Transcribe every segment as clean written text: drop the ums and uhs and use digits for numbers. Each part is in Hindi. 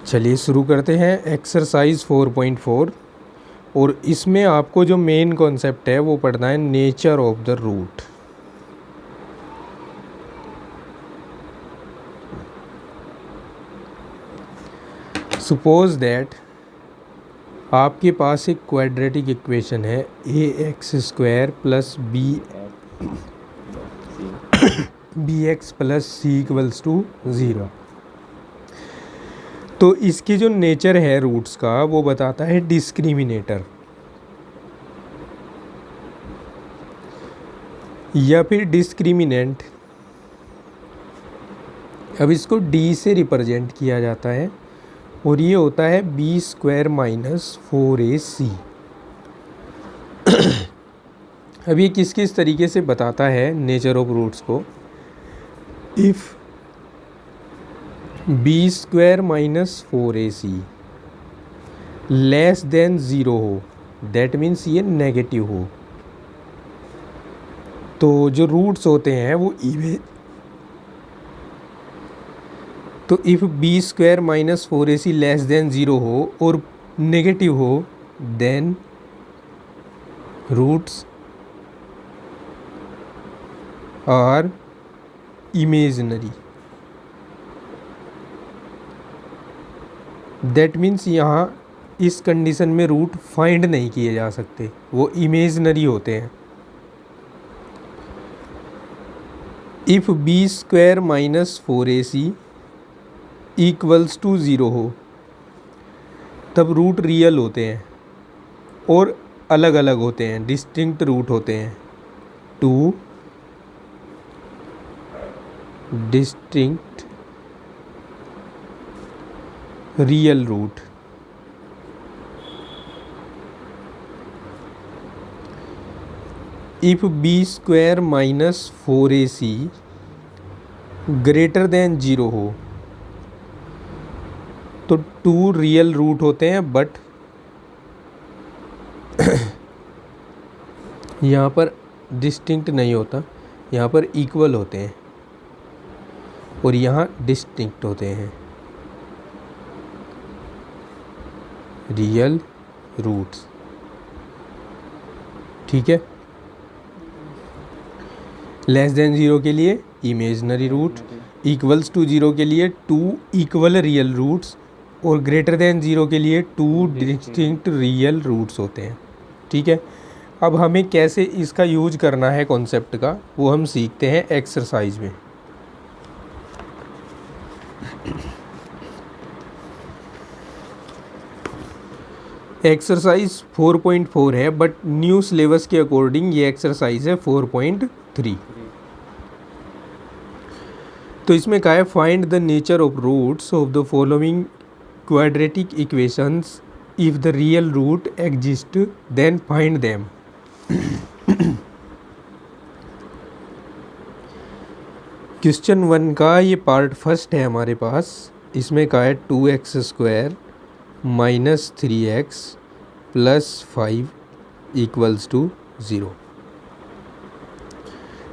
चलिए शुरू करते हैं एक्सरसाइज 4.4। और इसमें आपको जो मेन कॉन्सेप्ट है वो पढ़ना है nature of the root. Suppose that आपके पास एक क्वाड्रेटिक इक्वेशन है ax² plus bx plus c equals to 0। तो इसकी जो नेचर है रूट्स का वो बताता है डिस्क्रिमिनेटर या फिर डिस्क्रिमिनेंट। अब इसको d से रिप्रेजेंट किया जाता है और ये होता है b² माइनस 4ac। अब ये किस किस तरीके से बताता है नेचर ऑफ रूट्स को। If b² minus 4ac less than 0 हो, दैट मीन्स ये नेगेटिव हो, तो जो रूट्स होते हैं वो तो if b² minus 4ac less than 0 हो और नेगेटिव हो, then roots are imaginary. That means यहाँ इस कंडीशन में रूट फाइंड नहीं किए जा सकते, वो इमेजिनरी होते हैं। If b² minus 4ac equals to 0 हो, तब रूट रियल होते हैं और अलग अलग होते हैं, डिस्टिंक्ट रूट होते हैं। Two distinct real root. If b² minus 4ac greater than 0 हो, तो 2 रियल रूट होते हैं, बट यहाँ पर डिस्टिंक्ट नहीं होता, यहाँ पर इक्वल होते हैं और यहाँ डिस्टिंक्ट होते हैं रियल रूट्स। ठीक है, लेस देन 0 के लिए इमेजिनरी रूट, इक्वल्स टू 0 के लिए 2 इक्वल रियल रूट्स और ग्रेटर देन 0 के लिए 2 डिस्टिंक्ट रियल रूट्स होते हैं। ठीक है, अब हमें कैसे इसका यूज करना है कॉन्सेप्ट का, वो हम सीखते हैं एक्सरसाइज में। एक्सरसाइज 4.4 है, बट न्यू सिलेबस के अकॉर्डिंग ये एक्सरसाइज है 4.3। तो इसमें क्या है, find the nature of roots of the following quadratic equations, if the real root exist then find them. Question 1 का ये पार्ट फर्स्ट है हमारे पास। इसमें क्या है, 2x² minus 3x plus 5 equals to 0।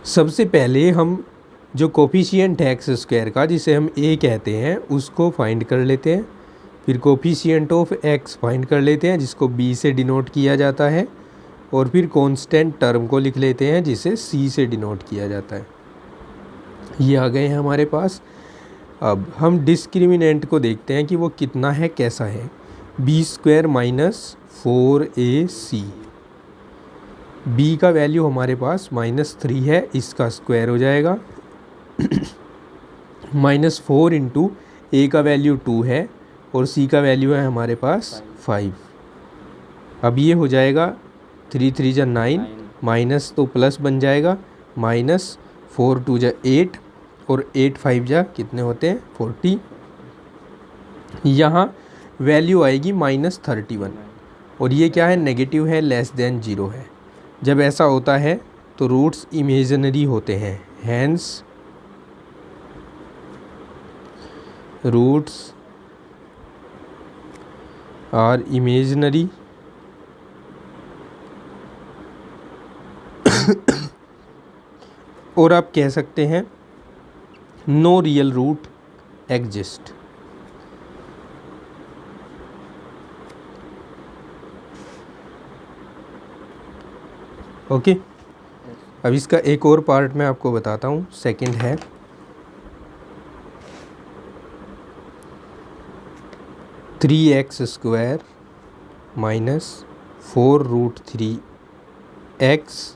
सबसे पहले हम जो कोफिशिएंट है x² का, जिसे हम a कहते हैं, उसको फाइंड कर लेते हैं। फिर कोफिशिएंट ऑफ x फाइंड कर लेते हैं, जिसको b से डिनोट किया जाता है। और फिर कांस्टेंट टर्म को लिख लेते हैं, जिसे c से डिनोट किया जाता है। ये आ गए हैं हमारे पास। अब हम डिस्क्रिमिनेंट को देखते हैं कि वो कितना है, कैसा है। b² माइनस 4ac, b का वैल्यू हमारे पास -3 है, इसका स्क्वायर हो जाएगा। -4 इंटू a का वैल्यू 2 है और c का वैल्यू है हमारे पास 5। अब ये हो जाएगा 3 3 जा 9, माइनस तो प्लस बन जाएगा, -4 2 जा 8 और 8 5 जा कितने होते हैं, 40। यहाँ वैल्यू आएगी -31 और ये क्या है, नेगेटिव है, लेस देन 0 है। जब ऐसा होता है तो रूट्स इमेजिनरी होते हैं, हैंस रूट्स आर इमेजिनरी। और आप कह सकते हैं no real root exist. Okay, अब इसका एक और पार्ट मैं आपको बताता हूँ। सेकंड है 3x² minus 4√3x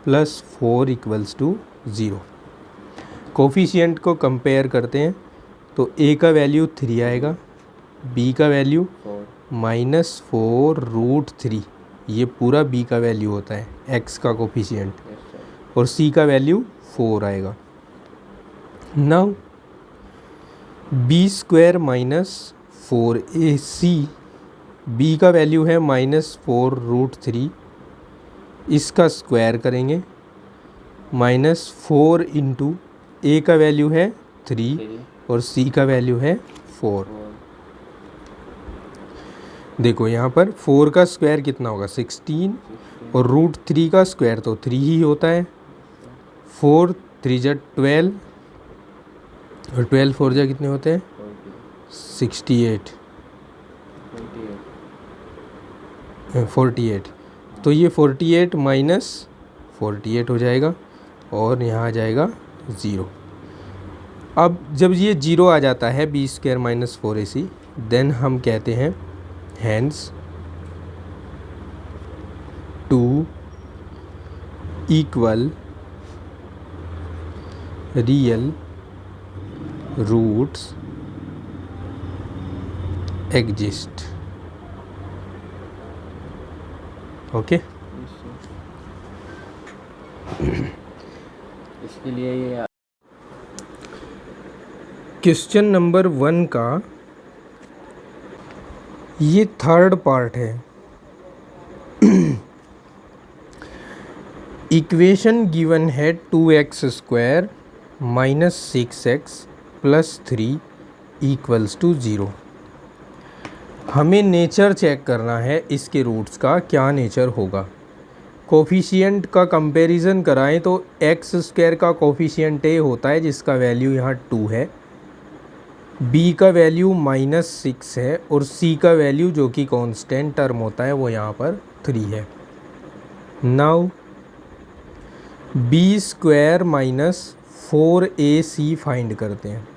plus 4 equals to 0। Coefficient को कंपेयर करते हैं तो a का वैल्यू 3 आएगा, b का वैल्यू -4√3, ये पूरा b का वैल्यू होता है x का कोफिशिएंट, और c का वैल्यू 4 आएगा। Now b² minus 4ac, b का वैल्यू है -4√3, इसका स्क्वायर करेंगे, -4 इंटू a का वैल्यू है 3 और c का वैल्यू है 4। देखो यहाँ पर 4 का स्क्वायर कितना होगा 16, और √3 का स्क्वायर तो 3 ही होता है। 4 3 जा 12 और 12 4 जा कितने होते हैं 68 48, तो ये 48 माइनस 48 हो जाएगा और यहाँ आ जाएगा 0। अब जब ये 0 आ जाता है b² माइनस 4ac, देन हम कहते हैं hence 2 equal real roots exist. Okay, इसके लिए ये क्वेश्चन नंबर 1 का ये थर्ड पार्ट है। इक्वेशन गिवन है 2x² minus 6x plus 3 equals to 0। हमें नेचर चेक करना है इसके रूट्स का, क्या नेचर होगा। कोफिशिएंट का कंपैरिजन कराएं तो x² का कोफिशिएंट a होता है जिसका वैल्यू यहाँ 2 है, b का वैल्यू -6 है और c का वैल्यू जो कि कांस्टेंट टर्म होता है वो यहाँ पर 3 है। Now b² minus 4ac find करते हैं।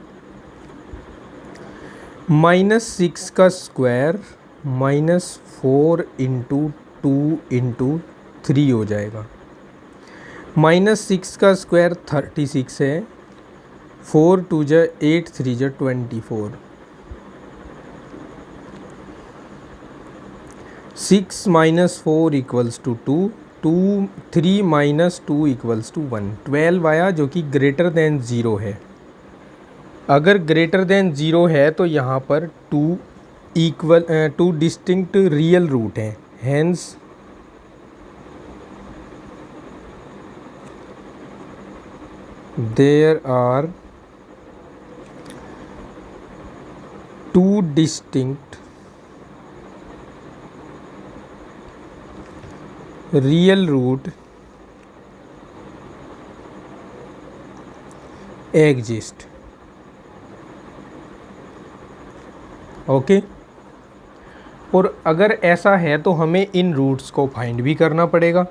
-6 का स्क्वायर -4 इंटू 2 इंटू 3 हो जाएगा। -6 का स्क्वायर 36 है, 4 2 जा 8 3 जा 24, 6 minus 4 equals to 2, 3 minus 2 equals to 1। 12 आया जो कि ग्रेटर देन 0 है। अगर ग्रेटर देन 0 है तो यहाँ पर 2 डिस्टिंक्ट रियल रूट हैं, hence there are 2 distinct real root exist. Okay, और अगर ऐसा है तो हमें इन रूट्स को फाइंड भी करना पड़ेगा।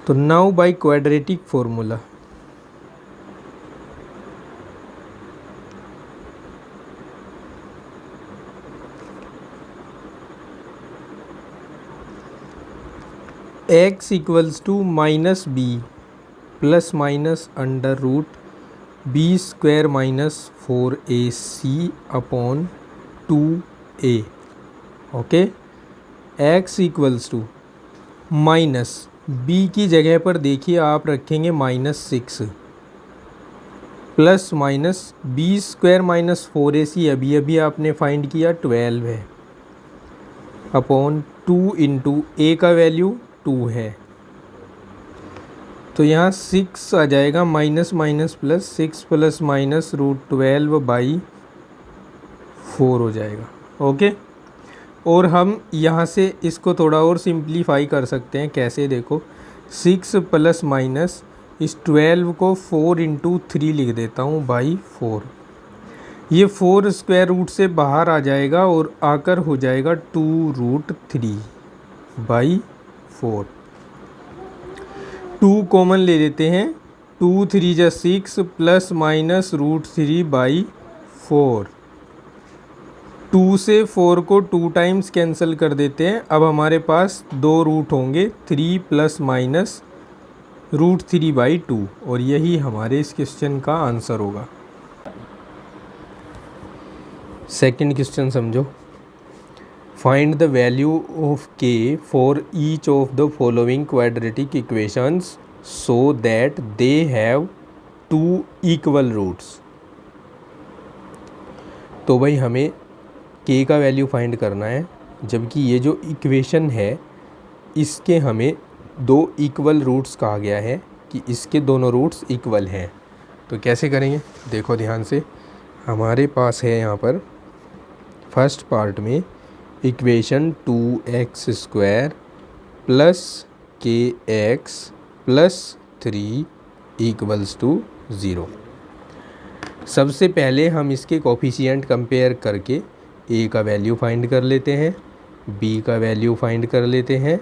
तो now by quadratic formula x equals to -b plus minus under root b² minus 4ac upon 2a। Okay, x equals to minus b की जगह पर देखिए आप रखेंगे -6 plus minus b² minus 4ac अभी अभी आपने फाइंड किया 12 है, अपॉन 2 इंटू a का वैल्यू 2 है, तो यहाँ 6 आ जाएगा, minus minus plus 6 plus minus √12/4 हो जाएगा। ओके, और हम यहाँ से इसको थोड़ा और सिंप्लीफाई कर सकते हैं। कैसे, देखो 6 प्लस माइनस इस 12 को 4 इंटू 3 लिख देता हूँ बाई 4। ये 4 स्क्वायर रूट से बाहर आ जाएगा और आकर हो जाएगा 2√3/4। 2 कॉमन ले लेते हैं, 2 3 जा 6 प्लस माइनस √3/4। 2 से 4 को 2 टाइम्स कैंसिल कर देते हैं। अब हमारे पास 2 रूट होंगे, 3 प्लस माइनस √3/2, और यही हमारे इस क्वेश्चन का आंसर होगा। सेकंड क्वेश्चन समझो। Find the value of k for each of the following quadratic equations so that they have 2 equal roots. तो भाई हमें k का वैल्यू फाइंड करना है, जबकि ये जो इक्वेशन है इसके हमें 2 इक्वल रूट्स कहा गया है कि इसके दोनों रूट्स इक्वल हैं। तो कैसे करेंगे, देखो ध्यान से। हमारे पास है यहाँ पर फर्स्ट पार्ट में equation 2x² plus kx plus 3 equals to 0। सबसे पहले हम इसके कोफिशिएंट कंपेयर करके a का वैल्यू फाइंड कर लेते हैं, b का वैल्यू फाइंड कर लेते हैं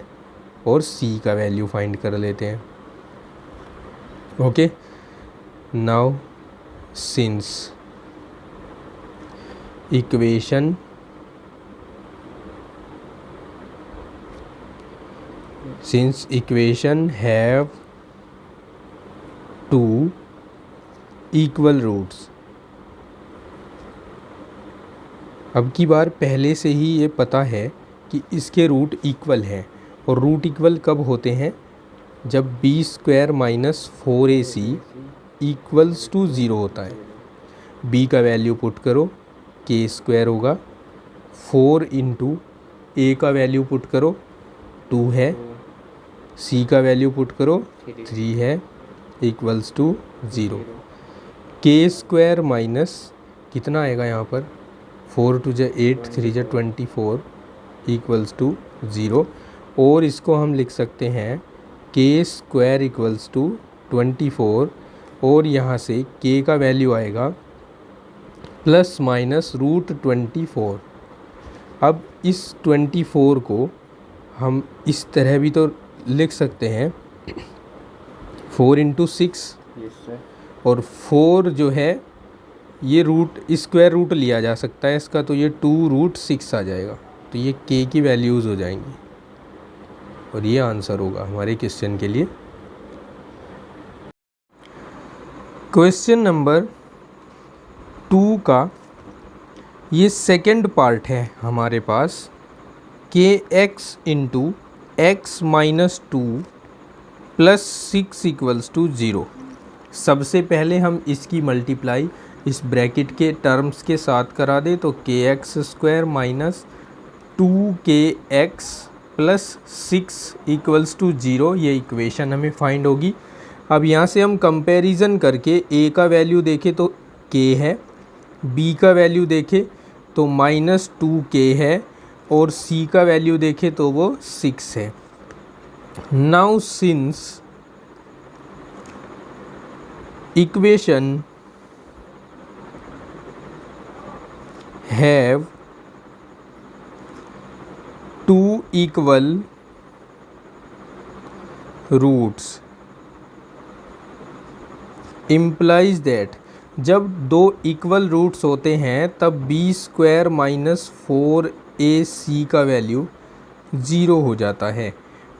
और c का वैल्यू फाइंड कर लेते हैं। Okay, now since equation have 2 equal roots. अब की बार पहले से ही ये पता है कि इसके रूट इक्वल हैं, और रूट इक्वल कब होते हैं, जब b² minus 4ac equals to 0 होता है। b का वैल्यू पुट करो, k² होगा, 4 इंटू a का वैल्यू पुट करो 2 है, c का वैल्यू पुट करो 3 है, इक्वल्स टू 0। k² माइनस कितना आएगा यहाँ पर, 4 2 जा 8 3 जा 24 इक्वल्स टू 0। और इसको हम लिख सकते हैं k² इक्वल्स टू 24, और यहाँ से k का वैल्यू आएगा प्लस माइनस √24। अब इस 24 को हम इस तरह भी तो लिख सकते हैं, 4 इंटू 6, और 4 जो है ये रूट स्क्वायर रूट लिया जा सकता है इसका, तो ये 2√6 आ जाएगा। तो ये k की वैल्यूज़ हो जाएंगी, और ये आंसर होगा हमारे क्वेश्चन के लिए। क्वेश्चन नंबर 2 का ये सेकंड पार्ट है हमारे पास, kx into x minus 2 plus 6 equals to 0। सबसे पहले हम इसकी मल्टीप्लाई इस ब्रैकेट के टर्म्स के साथ करा दें, तो kx² minus 2kx plus 6 equals to 0, ये इक्वेशन हमें फाइंड होगी। अब यहाँ से हम कंपैरिजन करके a का वैल्यू देखें तो k है, b का वैल्यू देखें तो माइनस 2k है, और c का वैल्यू देखें तो वो 6 है। Now since equation have 2 equal roots implies that, जब 2 इक्वल रूट्स होते हैं तब b² माइनस 4ac का वैल्यू 0 हो जाता है।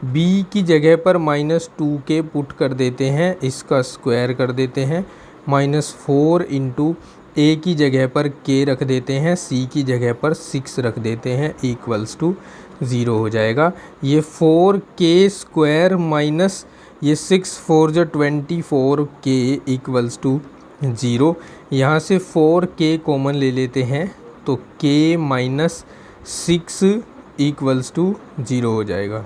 b की जगह पर माइनस 2k पुट कर देते हैं, इसका स्क्वायर कर देते हैं, माइनस 4 इंटू a की जगह पर k रख देते हैं, c की जगह पर 6 रख देते हैं, इक्वल्स टू 0 हो जाएगा। ये 4k² माइनस ये 6 4 जो 24k इक्वल्स टू 0। यहाँ से 4k कॉमन ले लेते हैं, तो k माइनस 6 इक्वल्स टू 0 हो जाएगा।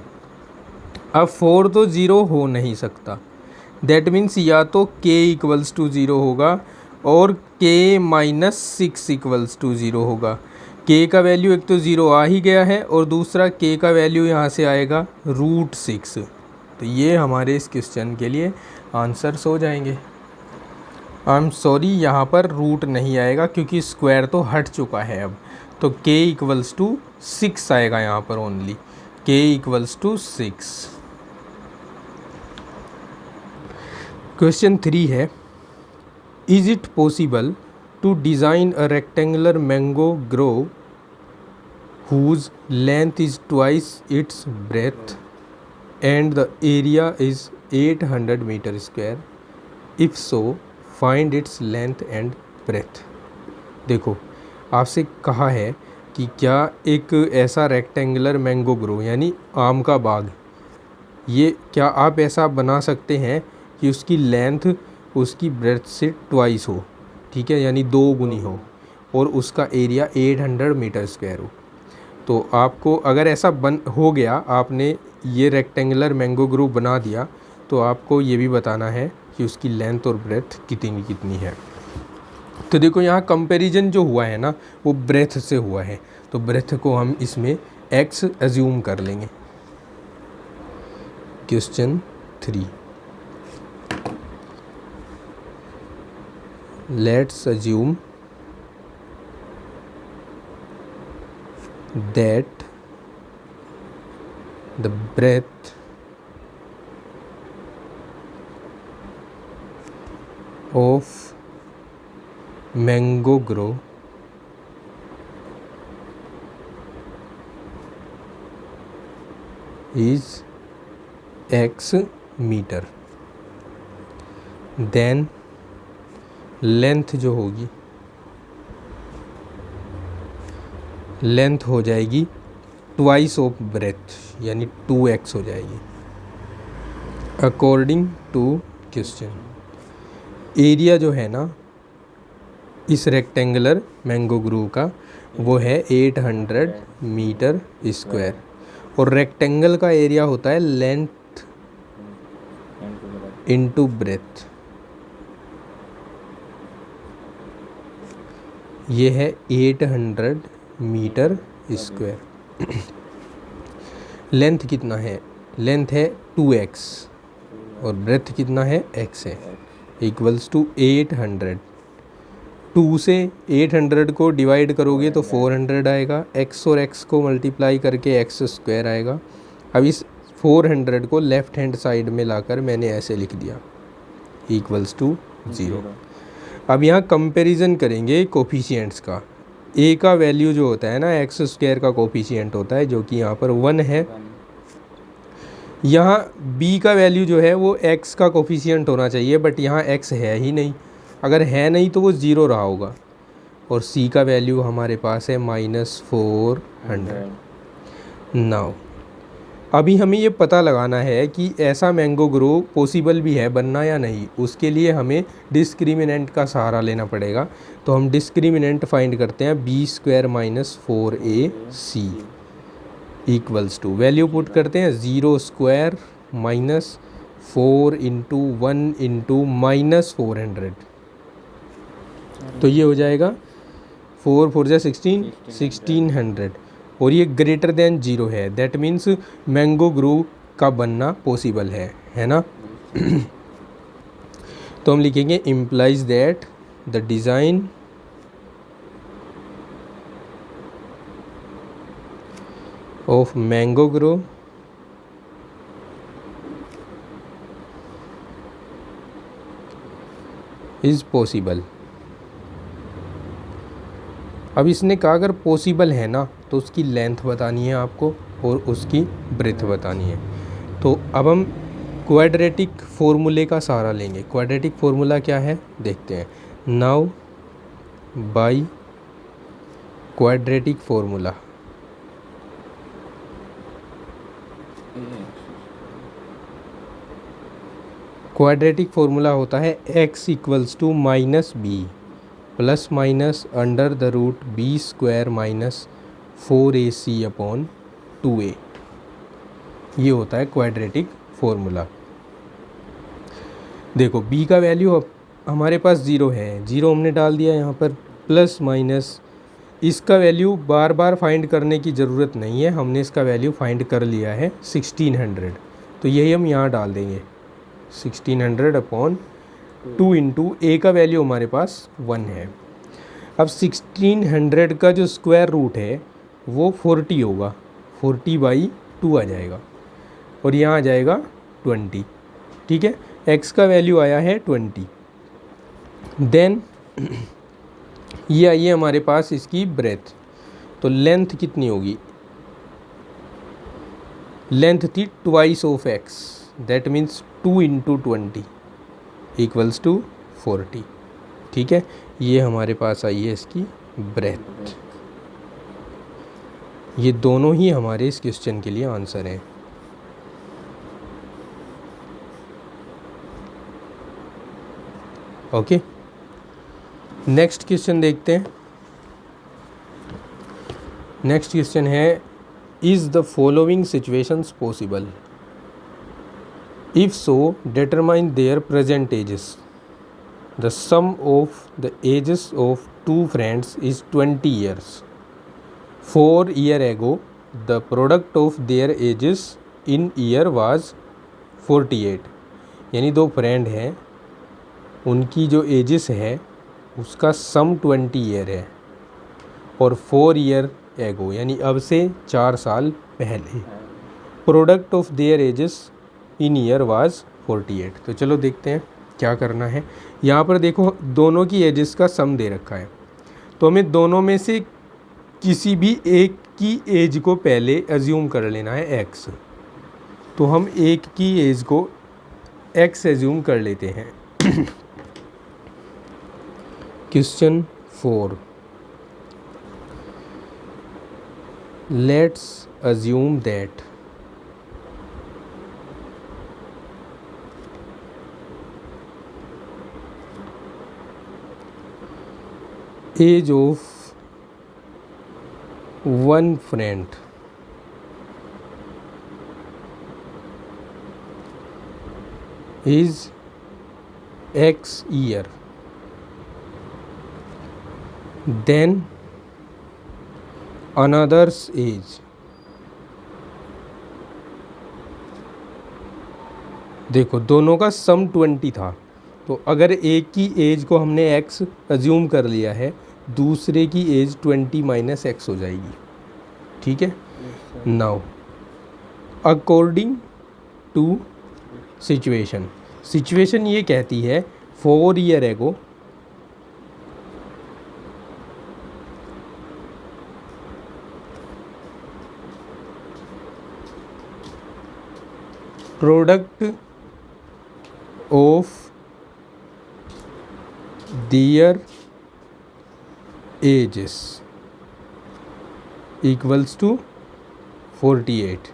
अब 4 तो 0 हो नहीं सकता, दैट मीन्स या तो k इक्वल्स टू 0 होगा और k माइनस 6 इक्वल्स टू 0 होगा। k का वैल्यू एक तो 0 आ ही गया है, और दूसरा k का वैल्यू यहाँ से आएगा √6। तो ये हमारे इस क्वेश्चन के लिए आंसर्स हो जाएंगे। आई एम सॉरी, यहाँ पर रूट नहीं आएगा क्योंकि स्क्वायर तो हट चुका है अब, तो k इक्वल्स टू 6 आएगा यहाँ पर only, k equals to 6। Question 3 है, is it possible to design a rectangular mango grove whose length is twice its breadth and the area is 800 meter square? If so, find its length and breadth. देखो, आपसे कहा है कि क्या एक ऐसा रेक्टेंगुलर मैंगो ग्रो यानी आम का बाग, ये क्या आप ऐसा बना सकते हैं कि उसकी लेंथ उसकी ब्रेथ से ट्वाइस हो, ठीक है, यानी 2 गुनी हो, और उसका एरिया 800 मीटर स्क्वायर हो। तो आपको अगर ऐसा हो गया, आपने ये रेक्टेंगुलर मैंगो ग्रो बना दिया, तो आपको ये भी बताना है कि उसकी लेंथ और ब्रेथ कितनी है। तो देखो यहाँ कंपैरिजन जो हुआ है ना, वो ब्रेथ से हुआ है, तो ब्रेथ को हम इसमें x एज्यूम कर लेंगे। Question 3, let's assume that the breadth of mango grow is x metre, then length जो होगी, लेंथ हो जाएगी ट्वाइस ऑफ ब्रेथ, यानी 2x हो जाएगी। अकॉर्डिंग टू क्वेश्चन, एरिया जो है ना इस रेक्टेंगुलर मैंगो ग्रो का, वो है 800 मीटर स्क्वायर, और रेक्टेंगल का एरिया होता है लेंथ इनटू ब्रेथ। ये है 800 मीटर स्क्वायर। लेंथ कितना है? लेंथ है 2x और ब्रेथ कितना है? x है, इक्वल्स टू 800। 2 से 800 को डिवाइड करोगे तो 400 आएगा, x और x को मल्टीप्लाई करके x स्क्वायर आएगा। अब इस 400 को लेफ़्ट हैंड साइड में लाकर मैंने ऐसे लिख दिया, इक्वल्स टू 0। अब यहाँ कंपैरिजन करेंगे कोफिशिएंट्स का। a का वैल्यू जो होता है ना, एक्स स्क्वायर का कोफिशिएंट होता है, जो कि यहाँ पर 1 है। यहाँ b का वैल्यू जो है वो x का कोफिशिएंट होना चाहिए, बट यहाँ x है ही नहीं। अगर है नहीं तो वो 0 रहा होगा। और c का वैल्यू हमारे पास है -400। नाउ अभी हमें ये पता लगाना है कि ऐसा मैंगो ग्रो पॉसिबल भी है बनना या नहीं। उसके लिए हमें डिस्क्रिमिनेंट का सहारा लेना पड़ेगा। तो हम डिस्क्रिमिनेंट फाइंड करते हैं, b² - 4ac equals to, value put करते हैं 0² - 4 × 1 × -400। तो ये हो जाएगा 4 4 जा 16, 1600, और ये ग्रेटर देन 0 है। दैट मीन्स मैंगो ग्रो का बनना पॉसिबल है ना। तो हम लिखेंगे implies that the design of mango grow is possible. अब इसने कहा अगर पॉसिबल है ना, तो उसकी लेंथ बतानी है आपको और उसकी ब्रेथ बतानी है। तो अब हम क्वाड्रेटिक फॉर्मूले का सहारा लेंगे। क्वाड्रेटिक फॉर्मूला क्या है देखते हैं। Now by quadratic formula, quadratic formula होता है x = -b + (√b² - 4ac/2a। ये होता है क्वाड्रेटिक फॉर्मूला। देखो b का वैल्यू अब हमारे पास 0 है, 0 हमने डाल दिया यहाँ पर, प्लस माइनस इसका वैल्यू बार बार फाइंड करने की ज़रूरत नहीं है, हमने इसका वैल्यू फाइंड कर लिया है 1600। तो यही हम यहाँ डाल देंगे 1600/2 × a का वैल्यू हमारे पास 1 है। अब 1600 का जो स्क्वायर रूट है वो 40 होगा, 40/2 आ जाएगा, और यहाँ आ जाएगा 20। ठीक है, x का वैल्यू आया है 20। देन ये आई है हमारे पास इसकी ब्रेथ, तो लेंथ कितनी होगी, लेंथ थी twice of x, that means 2 into 20 equals to 40। ठीक है, ये हमारे पास आई है इसकी ब्रेथ। ये दोनों ही हमारे इस क्वेश्चन के लिए आंसर हैं। ओके, नेक्स्ट क्वेश्चन देखते हैं। नेक्स्ट क्वेश्चन है, is the following situations possible, if so determine their present ages. The sum of the ages of two friends is 20 years. 4 years ago the product of their ages in year was 48। यानी दो फ्रेंड हैं, उनकी जो एजेस है उसका सम 20 ईयर है, और 4 years ago यानी अब से 4 साल पहले product of their edges in year was 48। तो चलो देखते हैं क्या करना है। यहाँ पर देखो दोनों की एजेस का सम दे रखा है, तो हमें दोनों में से किसी भी एक की एज को पहले एज्यूम कर लेना है x। तो हम एक की एज को x एज्यूम कर लेते हैं। Question 4, let's assume that age of one friend is x year, then another's age, देखो दोनों का सम 20 था, तो अगर एक की एज को हमने x अज्यूम कर लिया है, दूसरे की एज 20 माइनस x हो जाएगी। ठीक है, नाउ अकॉर्डिंग टू सिचुएशन ये कहती है 4 years ago product of their ages equals to 48।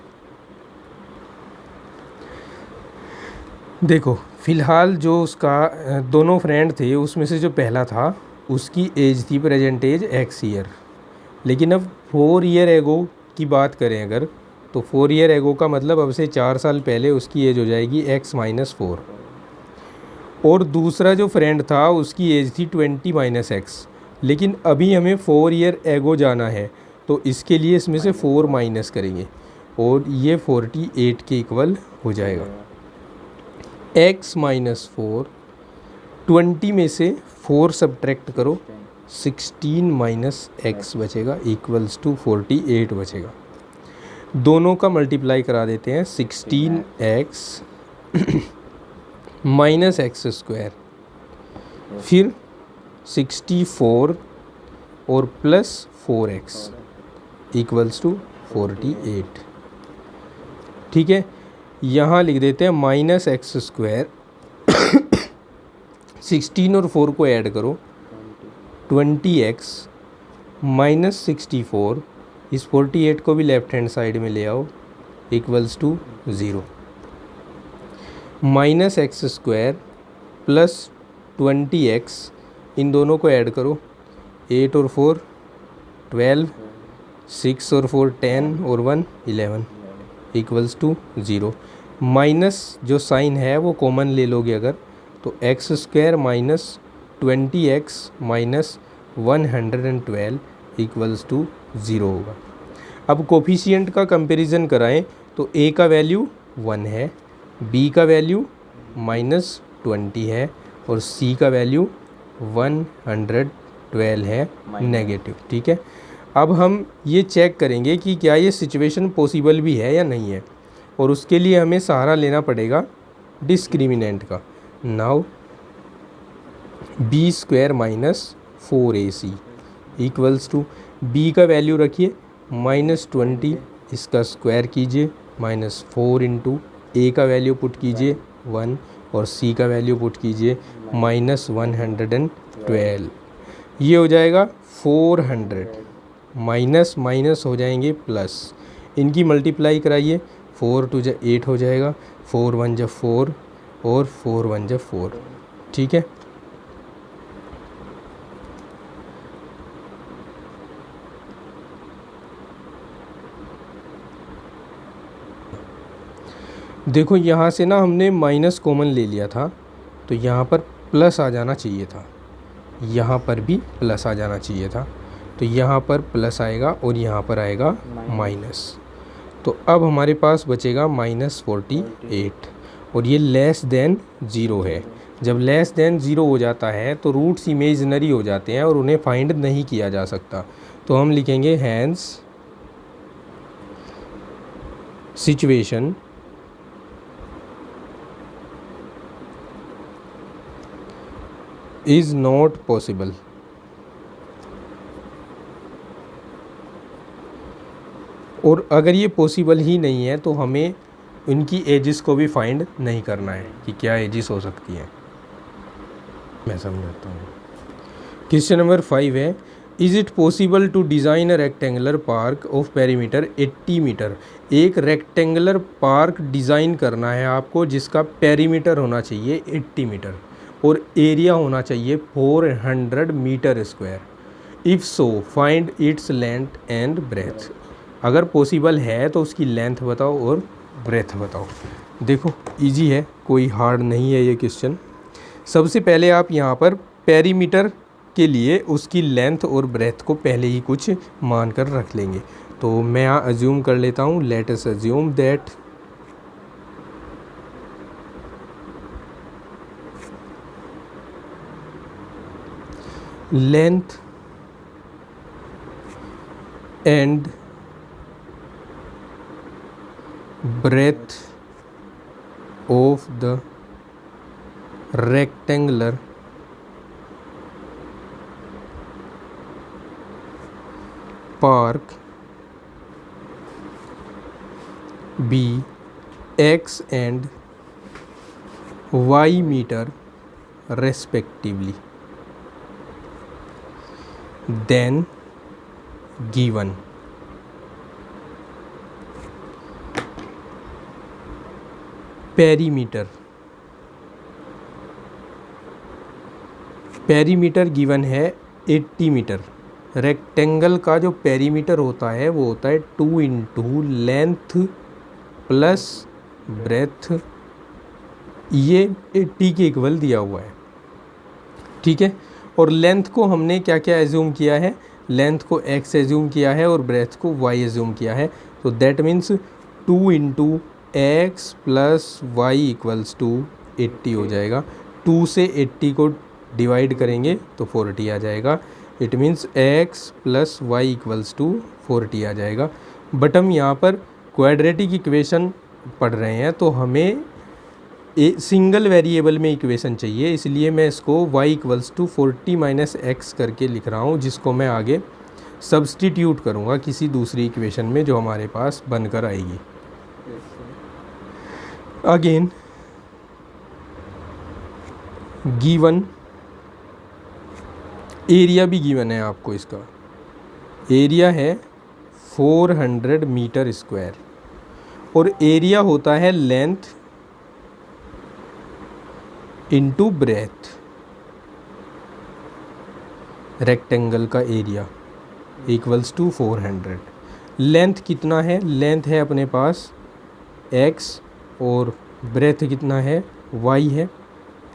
देखो फ़िलहाल जो उसका दोनों फ्रेंड थे उसमें से जो पहला था उसकी एज थी प्रेजेंट एज x ईयर, लेकिन अब 4 years ago की बात करें अगर, तो 4 years ago का मतलब अब से 4 साल पहले उसकी एज हो जाएगी x माइनस 4, और दूसरा जो फ्रेंड था उसकी एज थी 20 माइनस x, लेकिन अभी हमें 4 years ago जाना है, तो इसके लिए इसमें से 4 माइनस करेंगे और ये 48 के इक्वल हो जाएगा। x माइनस 4, 20 में से 4 सब्ट्रैक्ट करो, 16 माइनस x बचेगा इक्वल्स टू 48 बचेगा। दोनों का मल्टीप्लाई करा देते हैं, 16x माइनस एक्स स्क्वायर, फिर 64 और प्लस 4x इक्वल्स टू 48। ठीक है, यहाँ लिख देते हैं माइनस एक्स स्क्वायर, 16 और 4 को ऐड करो, 20x माइनस 64, इस 48 को भी लेफ्ट हैंड साइड में ले आओ, equals to 0, minus x square plus 20x, इन दोनों को ऐड करो, 8 और 4 12, 6 और 4 10 और 1 11 इक्वल्स टू 0। माइनस जो साइन है वो कॉमन ले लोगे अगर, तो x square minus 20x minus 112 equals to 0 होगा। अब कोफिशिएंट का कंपैरिजन कराएं तो a का वैल्यू 1 है, b का वैल्यू -20 है और c का वैल्यू 112 है नेगेटिव। ठीक है, अब हम ये चेक करेंगे कि क्या ये सिचुएशन पॉसिबल भी है या नहीं है, और उसके लिए हमें सहारा लेना पड़ेगा डिस्क्रिमिनेंट का। Now b square minus 4ac equals to b का वैल्यू रखिए -20, इसका स्क्वायर कीजिए -4 इंटू ए का वैल्यू पुट कीजिए 1 और सी का वैल्यू पुट कीजिए -112। ये हो जाएगा 400, माइनस माइनस हो जाएंगे प्लस, इनकी मल्टीप्लाई कराइए 4 2 जा 8 हो जाएगा, 4 1 जा 4 और 4 1 जा 4। ठीक है, देखो यहाँ से ना हमने माइनस कॉमन ले लिया था तो यहाँ पर प्लस आ जाना चाहिए था, यहाँ पर भी प्लस आ जाना चाहिए था, तो यहाँ पर प्लस आएगा और यहाँ पर आएगा माइनस। तो अब हमारे पास बचेगा -48 और ये लेस देन ज़ीरो है। जब लेस देन ज़ीरो हो जाता है तो रूट्स इमेजिनरी हो जाते हैं और उन्हें फाइंड नहीं किया जा सकता। तो हम लिखेंगे hence situation is not possible. और अगर ये पॉसिबल ही नहीं है तो हमें उनकी एजेस को भी फाइंड नहीं करना है कि क्या एजेस हो सकती हैं। मैं समझाता हूँ। क्वेश्चन नंबर 5 है, is it possible to design a rectangular park of perimeter 80 metre. एक रेक्टेंगुलर पार्क डिज़ाइन करना है आपको जिसका पेरीमीटर होना चाहिए 80 मीटर और एरिया होना चाहिए 400 metre square. If so find its length and breadth. अगर पॉसिबल है तो उसकी लेंथ बताओ और ब्रेथ बताओ। देखो इजी है, कोई हार्ड नहीं है ये क्वेश्चन। सबसे पहले आप यहाँ पर पेरीमीटर के लिए उसकी लेंथ और ब्रेथ को पहले ही कुछ मान कर रख लेंगे। तो मैं यहाँ अज्यूम कर लेता हूँ, let us assume that length and breadth of the rectangular park be x and y meter respectively, then given perimeter given है 80 मीटर। रेक्टेंगल का जो पेरीमीटर होता है वो होता है 2 इंटू लेंथ प्लस ब्रेथ, ये 80 के इक्वल दिया हुआ है। ठीक है, और लेंथ को हमने क्या क्या एज्यूम किया है, लेंथ को x एज्यूम किया है और ब्रेथ को y एज्यूम किया है। तो that means 2 into x plus y equals to 80 हो जाएगा। 2 से 80 को डिवाइड करेंगे तो 40 आ जाएगा। It means x plus y equals to 40 आ जाएगा। बट हम यहाँ पर क्वाड्रेटिक इक्वेशन पढ़ रहे हैं तो हमें सिंगल वेरिएबल में इक्वेशन चाहिए, इसलिए मैं इसको y equals to 40 minus x करके लिख रहा हूँ, जिसको मैं आगे सब्सटीट्यूट करूँगा किसी दूसरी इक्वेशन में जो हमारे पास बनकर आएगी। अगेन गिवन एरिया भी गिवन है आपको, इसका एरिया है 400 मीटर स्क्वायर और एरिया होता है लेंथ इंटू ब्रेथ। रेक्टेंगल का एरिया इक्वल्स टू 400। लेंथ कितना है, लेंथ है अपने पास x और ब्रेथ कितना है y है,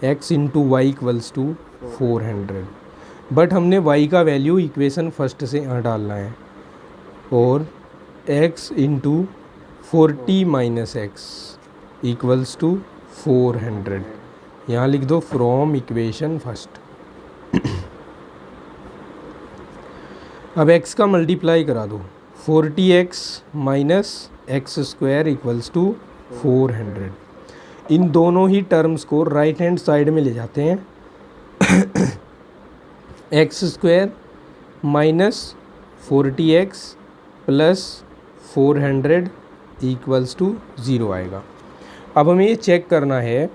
x into y equals to 400। But हमने y का वैल्यू इक्वेशन फर्स्ट से यहाँ डालना है और x into 40 minus x equals to 400 यहाँ लिख दो फ्रॉम इक्वेशन फर्स्ट। अब x का मल्टीप्लाई करा दो, 40x minus x square equals to 400। इन दोनों ही टर्म्स को राइट हैंड साइड में ले जाते हैं। X square minus 40x plus 400 equals to 0 आएगा। अब हमें ये चेक करना है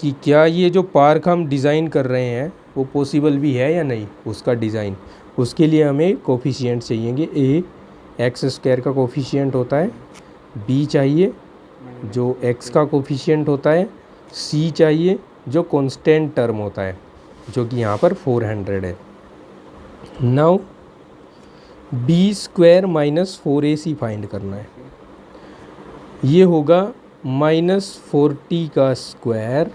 कि क्या ये जो पार्क हम डिज़ाइन कर रहे हैं वो पॉसिबल भी है या नहीं, उसका डिज़ाइन। उसके लिए हमें कोफिशिएंट चाहिएंगे। ए एक्स स्क्वायर का कोफिशिएंट होता है, बी चाहिए जो एक्स का कोफिशिएंट होता है, सी चाहिए जो कांस्टेंट टर्म होता है जो कि यहाँ पर 400 है। Now b square minus 4ac find करना है। ये होगा -40 का स्क्वायर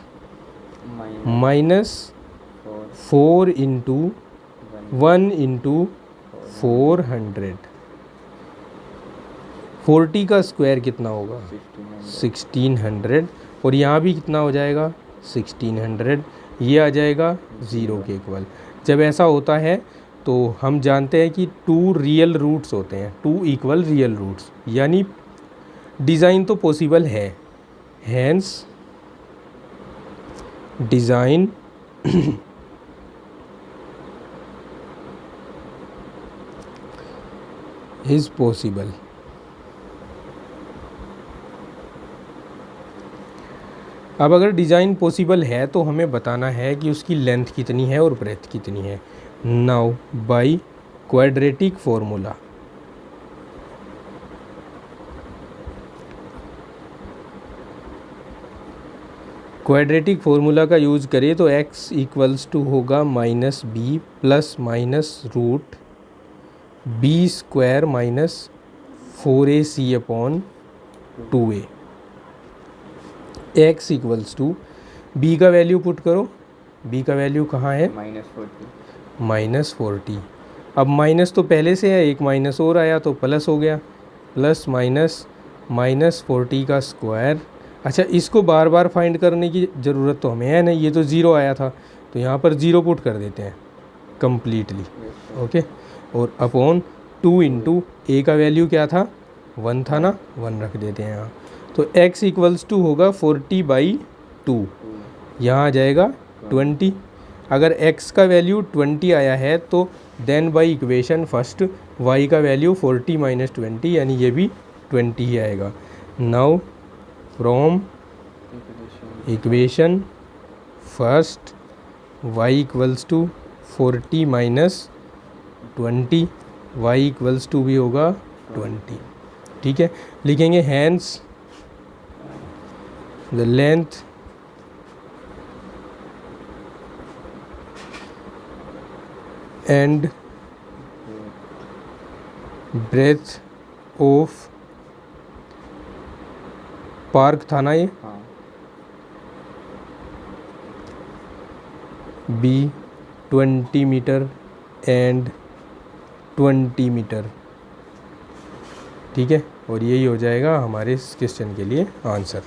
माइनस 4 इंटू 1 इंटू 400। 40 का स्क्वायर कितना होगा 1600 और यहाँ भी कितना हो जाएगा 1600। ये आ जाएगा 0 के इक्वल। जब ऐसा होता है तो हम जानते हैं कि 2 रियल रूट्स होते हैं, 2 इक्वल रियल रूट्स, यानी डिज़ाइन तो पॉसिबल है। Hence design is possible. अब अगर डिज़ाइन पॉसिबल है तो हमें बताना है कि उसकी लेंथ कितनी है और ब्रेथ कितनी है। Now by quadratic formula, quadratic formula का यूज़ करें तो x इक्वल्स टू होगा -b plus minus root B square minus 4ac upon 2a। x equals to b का वैल्यू पुट करो, b का वैल्यू कहाँ है -40। अब माइनस तो पहले से है, एक माइनस और आया तो प्लस हो गया, प्लस माइनस -40 का स्क्वायर। अच्छा, इसको बार बार फाइंड करने की ज़रूरत तो हमें है नहीं, ये तो 0 आया था तो यहाँ पर 0 पुट कर देते हैं कम्प्लीटली। ओके, और अपॉन 2 इंटू ए का वैल्यू क्या था 1 था ना, 1 रख देते हैं यहाँ। तो x इक्वल्स टू होगा 40/2, यहाँ आ जाएगा 20। अगर x का वैल्यू 20 आया है तो then by equation first y का वैल्यू 40 - 20 यानी ये भी 20 ही आएगा। Now from equation first y equals to 40 - 20, y equals to भी होगा 20। ठीक है, लिखेंगे hence the length and breadth of park था ना ये, बी 20 मीटर एंड 20 मीटर। ठीक है, और यही हो जाएगा हमारे इस क्वेश्चन के लिए आंसर।